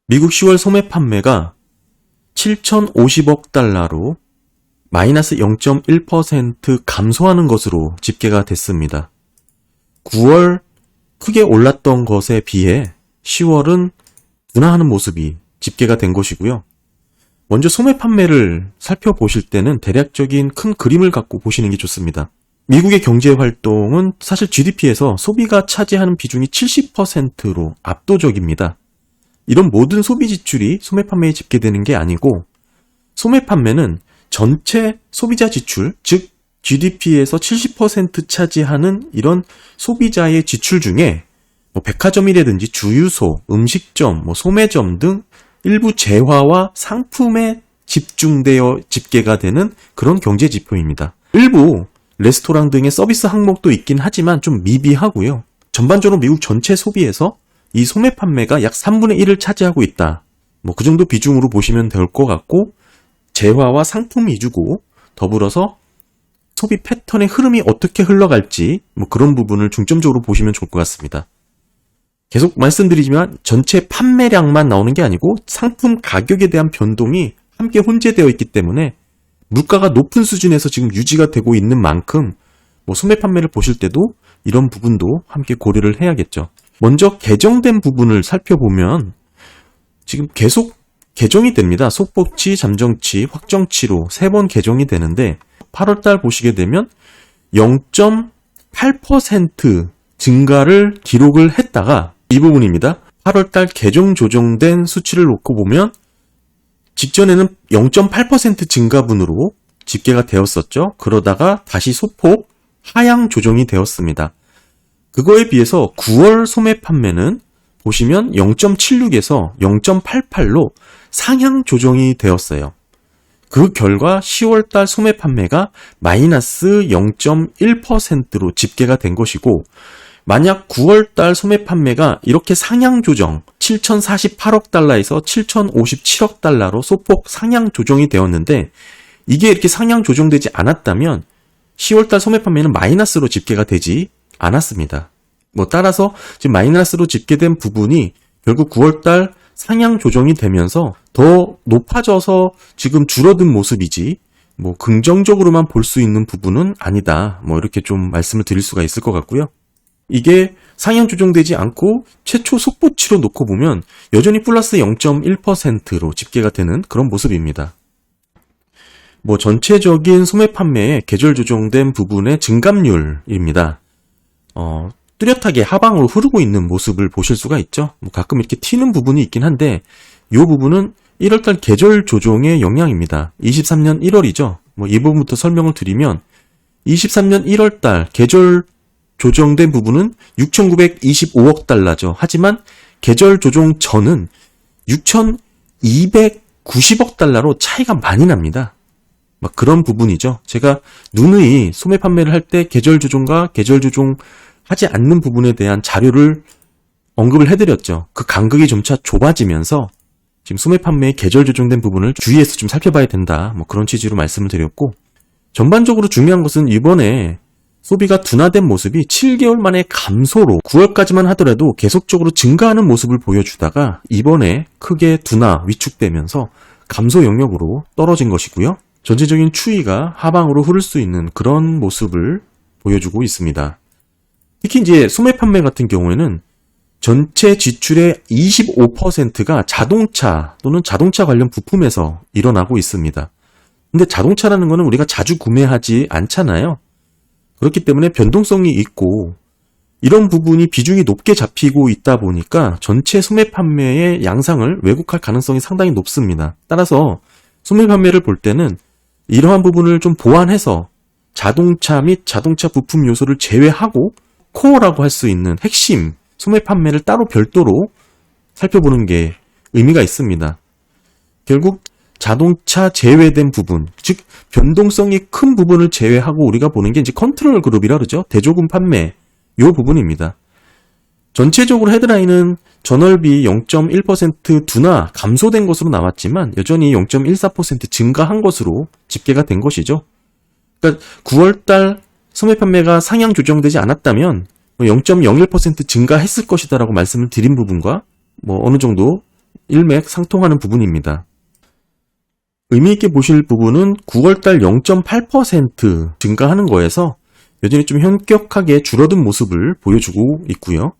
미국 10월 소매 판매가 7,050억 달러로 마이너스 0.1% 감소하는 것으로 집계가 됐습니다. 9월 크게 올랐던 것에 비해 10월은 둔화하는 모습이 집계가 된 것이고요. 먼저 소매 판매를 살펴보실 때는 대략적인 큰 그림을 갖고 보시는 게 좋습니다. 미국의 경제 활동은 사실 GDP에서 소비가 차지하는 비중이 70%로 압도적입니다. 이런 모든 소비 지출이 소매 판매에 집계되는 게 아니고, 소매 판매는 전체 소비자 지출, 즉 GDP에서 70% 차지하는 이런 소비자의 지출 중에 백화점이라든지 주유소, 음식점, 소매점 등 일부 재화와 상품에 집중되어 집계가 되는 그런 경제 지표입니다. 일부 레스토랑 등의 서비스 항목도 있긴 하지만 좀 미비하고요. 전반적으로 미국 전체 소비에서 이 소매 판매가 약 3분의 1을 차지하고 있다. 그 정도 비중으로 보시면 될 것 같고, 재화와 상품 위주고, 더불어서 소비 패턴의 흐름이 어떻게 흘러갈지 그런 부분을 중점적으로 보시면 좋을 것 같습니다. 계속 말씀드리지만 전체 판매량만 나오는 게 아니고 상품 가격에 대한 변동이 함께 혼재되어 있기 때문에 물가가 높은 수준에서 지금 유지가 되고 있는 만큼 소매 판매를 보실 때도 이런 부분도 함께 고려를 해야겠죠. 먼저 개정된 부분을 살펴보면 지금 계속 개정이 됩니다. 소폭치, 잠정치, 확정치로 3번 개정이 되는데 8월달 보시게 되면 0.8% 증가를 기록을 했다가 이 부분입니다. 8월달 개정 조정된 수치를 놓고 보면 직전에는 0.8% 증가분으로 집계가 되었었죠. 그러다가 다시 소폭 하향 조정이 되었습니다. 그거에 비해서 9월 소매 판매는 보시면 0.76에서 0.88로 상향 조정이 되었어요. 그 결과 10월달 소매 판매가 마이너스 0.1%로 집계가 된 것이고, 만약 9월달 소매 판매가 이렇게 상향 조정 7,048억 달러에서 7,057억 달러로 소폭 상향 조정이 되었는데, 이게 이렇게 상향 조정되지 않았다면 10월달 소매 판매는 마이너스로 집계가 되지 않았습니다. 따라서 지금 마이너스로 집계된 부분이 결국 9월달 상향 조정이 되면서 더 높아져서 지금 줄어든 모습이지 긍정적으로만 볼 수 있는 부분은 아니다. 이렇게 좀 말씀을 드릴 수가 있을 것 같고요. 이게 상향 조정되지 않고 최초 속보치로 놓고 보면 여전히 플러스 0.1%로 집계가 되는 그런 모습입니다. 전체적인 소매 판매의 계절 조정된 부분의 증감률입니다. 뚜렷하게 하방으로 흐르고 있는 모습을 보실 수가 있죠. 가끔 이렇게 튀는 부분이 있긴 한데 이 부분은 1월달 계절 조정의 영향입니다. 23년 1월이죠. 이 부분부터 설명을 드리면 23년 1월달 계절 조정된 부분은 6,925억 달러죠. 하지만 계절 조정 전은 6,290억 달러로 차이가 많이 납니다. 그런 부분이죠. 제가 누누이 소매 판매를 할 때 계절 조정과 계절 조정 하지 않는 부분에 대한 자료를 언급을 해드렸죠. 그 간극이 점차 좁아지면서 지금 소매 판매의 계절 조정된 부분을 주의해서 좀 살펴봐야 된다. 그런 취지로 말씀을 드렸고, 전반적으로 중요한 것은 이번에 소비가 둔화된 모습이 7개월 만에 감소로 9월까지만 하더라도 계속적으로 증가하는 모습을 보여주다가 이번에 크게 둔화, 위축되면서 감소 영역으로 떨어진 것이고요. 전체적인 추이가 하방으로 흐를 수 있는 그런 모습을 보여주고 있습니다. 특히 이제 소매 판매 같은 경우에는 전체 지출의 25%가 자동차 또는 자동차 관련 부품에서 일어나고 있습니다. 근데 자동차라는 거는 우리가 자주 구매하지 않잖아요. 그렇기 때문에 변동성이 있고 이런 부분이 비중이 높게 잡히고 있다 보니까 전체 소매 판매의 양상을 왜곡할 가능성이 상당히 높습니다. 따라서 소매 판매를 볼 때는 이러한 부분을 좀 보완해서 자동차 및 자동차 부품 요소를 제외하고 코어라고 할 수 있는 핵심 소매 판매를 따로 별도로 살펴보는 게 의미가 있습니다. 결국 자동차 제외된 부분, 즉 변동성이 큰 부분을 제외하고 우리가 보는 게 이제 컨트롤 그룹이라 그러죠. 대조금 판매 요 부분입니다. 전체적으로 헤드라인은 전월비 0.1% 둔화 감소된 것으로 나왔지만 여전히 0.14% 증가한 것으로 집계가 된 것이죠. 그러니까 9월달 소매 판매가 상향 조정되지 않았다면 0.01% 증가했을 것이다라고 말씀을 드린 부분과 어느 정도 일맥상통하는 부분입니다. 의미있게 보실 부분은 9월달 0.8% 증가하는 거에서 여전히 좀 현격하게 줄어든 모습을 보여주고 있고요.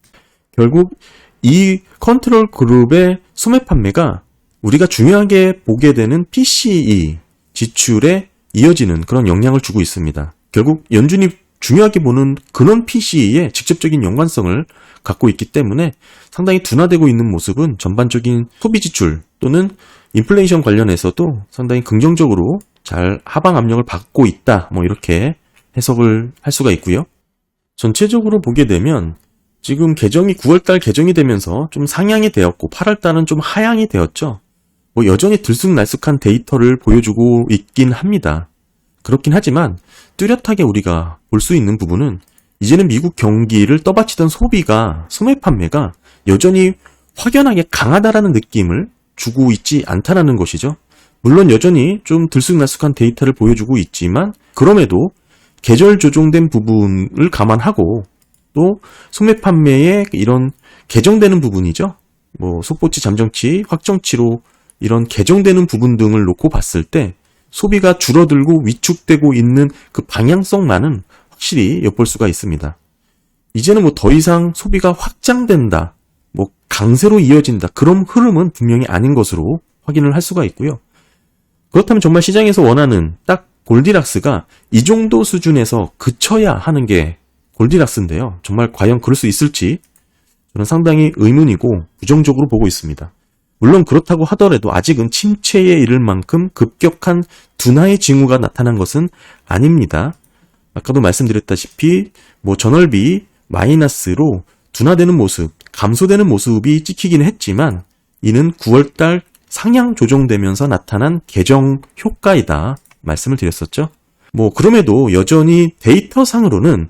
결국 이 컨트롤 그룹의 소매 판매가 우리가 중요하게 보게 되는 PCE 지출에 이어지는 그런 영향을 주고 있습니다. 결국 연준이 중요하게 보는 근원 PCE에 직접적인 연관성을 갖고 있기 때문에 상당히 둔화되고 있는 모습은 전반적인 소비 지출 또는 인플레이션 관련해서도 상당히 긍정적으로 잘 하방 압력을 받고 있다. 이렇게 해석을 할 수가 있고요. 전체적으로 보게 되면 지금 개정이 9월달 개정이 되면서 좀 상향이 되었고 8월달은 좀 하향이 되었죠. 여전히 들쑥날쑥한 데이터를 보여주고 있긴 합니다. 그렇긴 하지만 뚜렷하게 우리가 볼 수 있는 부분은 이제는 미국 경기를 떠받치던 소매 판매가 여전히 확연하게 강하다라는 느낌을 주고 있지 않다는 것이죠. 물론 여전히 좀 들쑥날쑥한 데이터를 보여주고 있지만 그럼에도 계절 조정된 부분을 감안하고 또 소매 판매의 이런 개정되는 부분이죠. 속보치, 잠정치, 확정치로 이런 개정되는 부분 등을 놓고 봤을 때 소비가 줄어들고 위축되고 있는 그 방향성만은 확실히 엿볼 수가 있습니다. 이제는 더 이상 소비가 확장된다, 강세로 이어진다, 그런 흐름은 분명히 아닌 것으로 확인을 할 수가 있고요. 그렇다면 정말 시장에서 원하는 딱 골디락스가 이 정도 수준에서 그쳐야 하는 게 골디락스인데요. 정말 과연 그럴 수 있을지 저는 상당히 의문이고 부정적으로 보고 있습니다. 물론 그렇다고 하더라도 아직은 침체에 이를 만큼 급격한 둔화의 징후가 나타난 것은 아닙니다. 아까도 말씀드렸다시피 전월비 마이너스로 둔화되는 모습, 감소되는 모습이 찍히긴 했지만 이는 9월달 상향 조정되면서 나타난 개정 효과이다 말씀을 드렸었죠. 그럼에도 여전히 데이터상으로는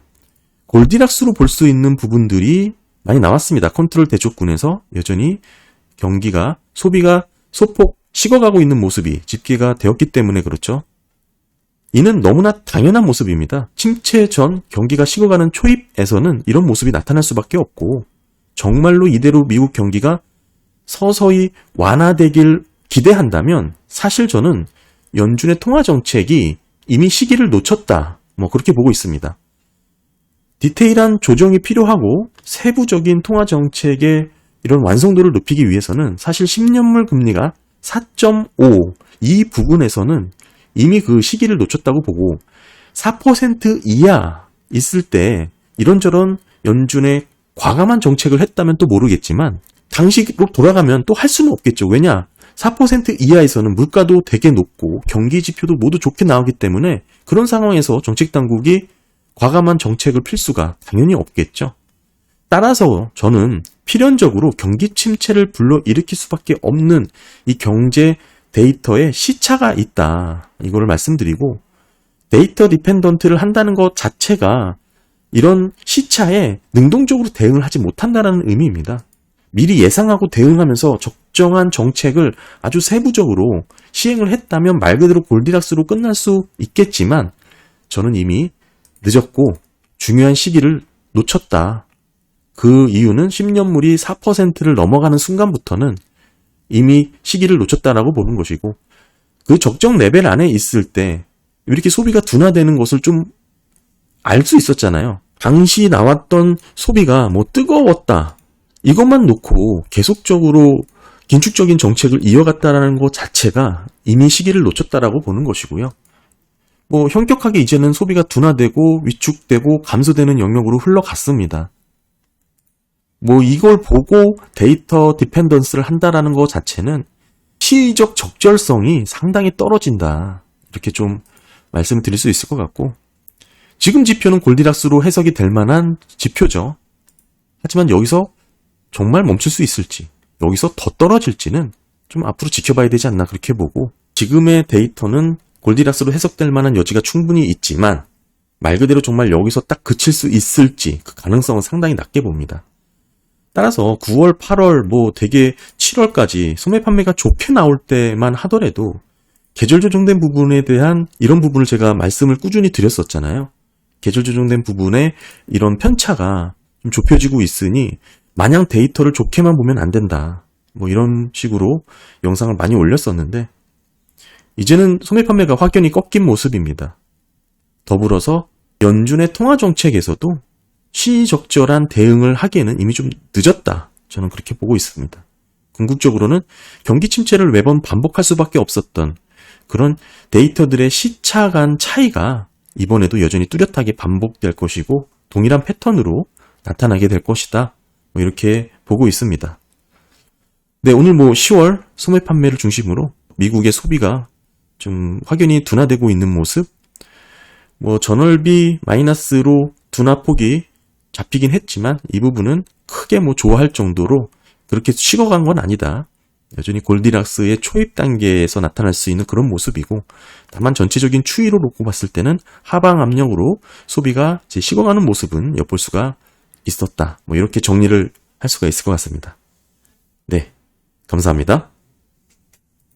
골디락스로 볼 수 있는 부분들이 많이 나왔습니다. 컨트롤 대조군에서 여전히 경기가, 소비가 소폭 식어가고 있는 모습이 집계가 되었기 때문에 그렇죠. 이는 너무나 당연한 모습입니다. 침체 전 경기가 식어가는 초입에서는 이런 모습이 나타날 수밖에 없고 정말로 이대로 미국 경기가 서서히 완화되길 기대한다면 사실 저는 연준의 통화정책이 이미 시기를 놓쳤다. 그렇게 보고 있습니다. 디테일한 조정이 필요하고 세부적인 통화정책의 이런 완성도를 높이기 위해서는 사실 10년물 금리가 4.5 이 부분에서는 이미 그 시기를 놓쳤다고 보고 4% 이하 있을 때 이런저런 연준의 과감한 정책을 했다면 또 모르겠지만 당시로 돌아가면 또 할 수는 없겠죠. 왜냐? 4% 이하에서는 물가도 되게 높고 경기 지표도 모두 좋게 나오기 때문에 그런 상황에서 정책당국이 과감한 정책을 필 수가 당연히 없겠죠. 따라서 저는 필연적으로 경기 침체를 불러일으킬 수밖에 없는 이 경제 데이터에 시차가 있다. 이거를 말씀드리고 데이터 디펜던트를 한다는 것 자체가 이런 시차에 능동적으로 대응을 하지 못한다는 의미입니다. 미리 예상하고 대응하면서 적정한 정책을 아주 세부적으로 시행을 했다면 말 그대로 골디락스로 끝날 수 있겠지만 저는 이미 늦었고 중요한 시기를 놓쳤다. 그 이유는 10년물이 4%를 넘어가는 순간부터는 이미 시기를 놓쳤다라고 보는 것이고 그 적정 레벨 안에 있을 때 이렇게 소비가 둔화되는 것을 좀 알 수 있었잖아요. 당시 나왔던 소비가 뜨거웠다. 이것만 놓고 계속적으로 긴축적인 정책을 이어갔다라는 것 자체가 이미 시기를 놓쳤다라고 보는 것이고요. 현격하게 이제는 소비가 둔화되고 위축되고 감소되는 영역으로 흘러갔습니다. 이걸 보고 데이터 디펜던스를 한다라는 것 자체는 시의적 적절성이 상당히 떨어진다. 이렇게 좀 말씀을 드릴 수 있을 것 같고 지금 지표는 골디락스로 해석이 될 만한 지표죠. 하지만 여기서 정말 멈출 수 있을지 여기서 더 떨어질지는 좀 앞으로 지켜봐야 되지 않나 그렇게 보고 지금의 데이터는 골디락스로 해석될 만한 여지가 충분히 있지만 말 그대로 정말 여기서 딱 그칠 수 있을지 그 가능성은 상당히 낮게 봅니다. 따라서 9월, 8월, 되게 7월까지 소매 판매가 좋게 나올 때만 하더라도 계절 조정된 부분에 대한 이런 부분을 제가 말씀을 꾸준히 드렸었잖아요. 계절 조정된 부분에 이런 편차가 좀 좁혀지고 있으니 마냥 데이터를 좋게만 보면 안 된다. 뭐 이런 식으로 영상을 많이 올렸었는데 이제는 소매 판매가 확연히 꺾인 모습입니다. 더불어서 연준의 통화 정책에서도 시적절한 대응을 하기에는 이미 좀 늦었다. 저는 그렇게 보고 있습니다. 궁극적으로는 경기 침체를 매번 반복할 수밖에 없었던 그런 데이터들의 시차 간 차이가 이번에도 여전히 뚜렷하게 반복될 것이고 동일한 패턴으로 나타나게 될 것이다. 뭐 이렇게 보고 있습니다. 네, 오늘 10월 소매 판매를 중심으로 미국의 소비가 좀 확연히 둔화되고 있는 모습, 전월비 마이너스로 둔화폭이 잡히긴 했지만 이 부분은 크게 좋아할 정도로 그렇게 식어간 건 아니다. 여전히 골디락스의 초입 단계에서 나타날 수 있는 그런 모습이고 다만 전체적인 추이로 놓고 봤을 때는 하방 압력으로 소비가 식어가는 모습은 엿볼 수가 있었다. 이렇게 정리를 할 수가 있을 것 같습니다. 네, 감사합니다.